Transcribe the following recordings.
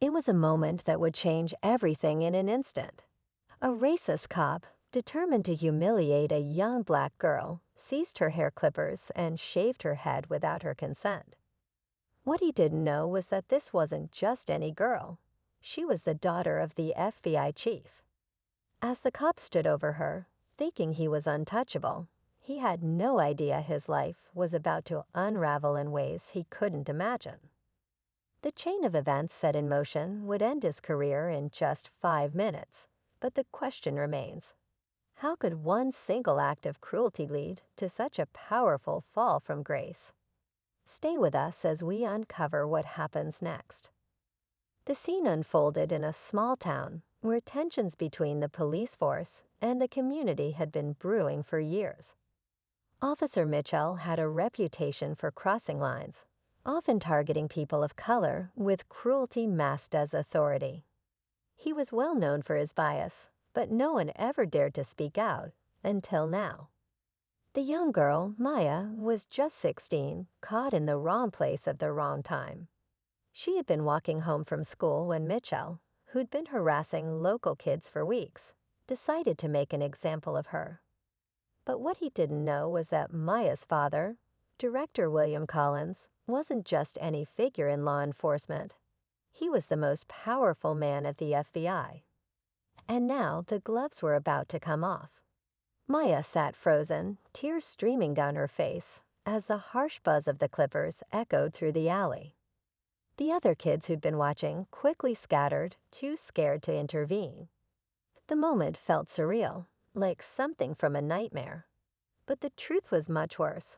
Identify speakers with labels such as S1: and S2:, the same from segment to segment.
S1: It was a moment that would change everything in an instant. A racist cop, determined to humiliate a young black girl, seized her hair clippers and shaved her head without her consent. What he didn't know was that this wasn't just any girl. She was the daughter of the FBI chief. As the cop stood over her, thinking he was untouchable, he had no idea his life was about to unravel in ways he couldn't imagine. The chain of events set in motion would end his career in just 5 minutes, but the question remains: how could one single act of cruelty lead to such a powerful fall from grace? Stay with us as we uncover what happens next. The scene unfolded in a small town where tensions between the police force and the community had been brewing for years. Officer Mitchell had a reputation for crossing lines, often targeting people of color with cruelty masked as authority. He was well known for his bias, but no one ever dared to speak out until now. The young girl, Maya, was just 16, caught in the wrong place at the wrong time. She had been walking home from school when Mitchell, who'd been harassing local kids for weeks, decided to make an example of her. But what he didn't know was that Maya's father, Director William Collins, wasn't just any figure in law enforcement. He was the most powerful man at the FBI. And now the gloves were about to come off. Maya sat frozen, tears streaming down her face, as the harsh buzz of the clippers echoed through the alley. The other kids who'd been watching quickly scattered, too scared to intervene. The moment felt surreal, like something from a nightmare. But the truth was much worse.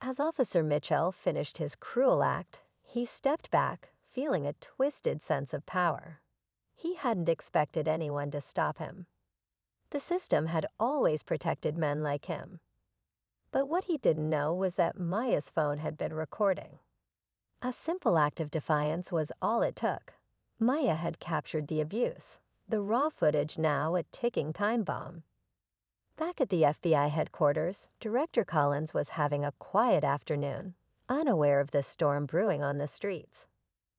S1: As Officer Mitchell finished his cruel act, he stepped back, feeling a twisted sense of power. He hadn't expected anyone to stop him. The system had always protected men like him. But what he didn't know was that Maya's phone had been recording. A simple act of defiance was all it took. Maya had captured the abuse, the raw footage now a ticking time bomb. Back at the FBI headquarters, Director Collins was having a quiet afternoon, unaware of the storm brewing on the streets.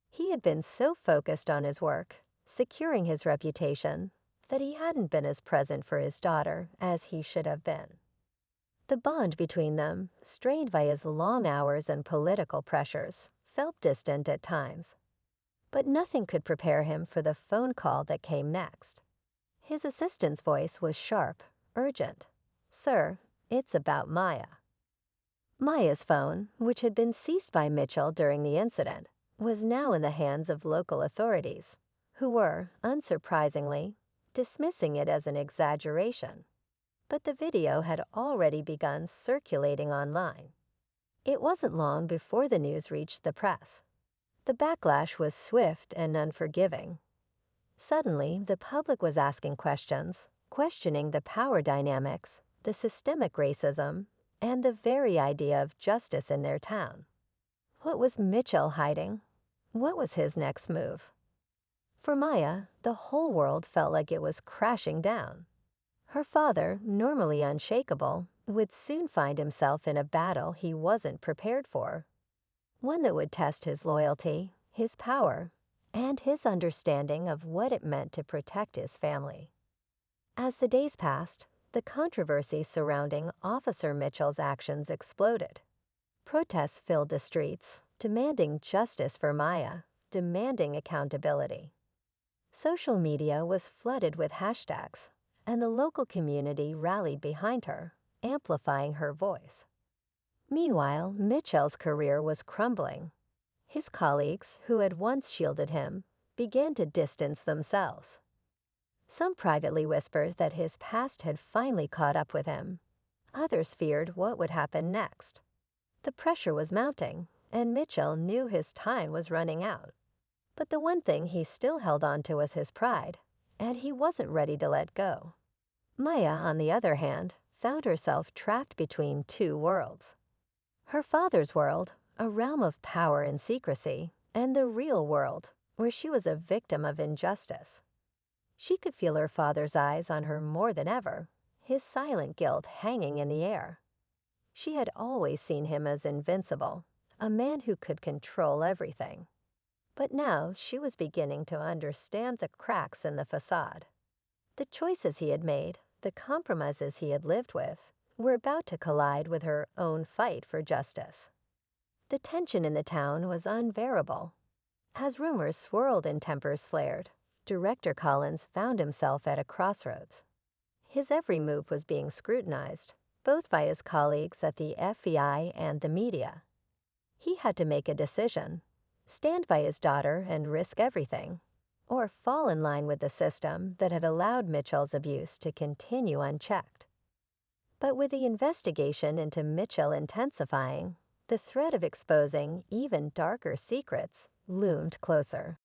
S1: He had been so focused on his work, securing his reputation, that he hadn't been as present for his daughter as he should have been. The bond between them, strained by his long hours and political pressures, felt distant at times. But nothing could prepare him for the phone call that came next. His assistant's voice was sharp, urgent. "Sir, it's about Maya." Maya's phone, which had been seized by Mitchell during the incident, was now in the hands of local authorities, who were, unsurprisingly, dismissing it as an exaggeration. But the video had already begun circulating online. It wasn't long before the news reached the press. The backlash was swift and unforgiving. Suddenly, the public was asking questions, questioning the power dynamics, the systemic racism, and the very idea of justice in their town. What was Mitchell hiding? What was his next move? For Maya, the whole world felt like it was crashing down. Her father, normally unshakable, would soon find himself in a battle he wasn't prepared for. One that would test his loyalty, his power, and his understanding of what it meant to protect his family. As the days passed, the controversy surrounding Officer Mitchell's actions exploded. Protests filled the streets, demanding justice for Maya, demanding accountability. Social media was flooded with hashtags, and the local community rallied behind her, amplifying her voice. Meanwhile, Mitchell's career was crumbling. His colleagues, who had once shielded him, began to distance themselves. Some privately whispered that his past had finally caught up with him. Others feared what would happen next. The pressure was mounting, and Mitchell knew his time was running out. But the one thing he still held on to was his pride, and he wasn't ready to let go. Maya, on the other hand, found herself trapped between two worlds. Her father's world, a realm of power and secrecy, and the real world, where she was a victim of injustice. She could feel her father's eyes on her more than ever, his silent guilt hanging in the air. She had always seen him as invincible, a man who could control everything. But now she was beginning to understand the cracks in the facade. The choices he had made, the compromises he had lived with, were about to collide with her own fight for justice. The tension in the town was unbearable. As rumors swirled and tempers flared, Director Collins found himself at a crossroads. His every move was being scrutinized, both by his colleagues at the FBI and the media. He had to make a decision: stand by his daughter and risk everything, or fall in line with the system that had allowed Mitchell's abuse to continue unchecked. But with the investigation into Mitchell intensifying, the threat of exposing even darker secrets loomed closer.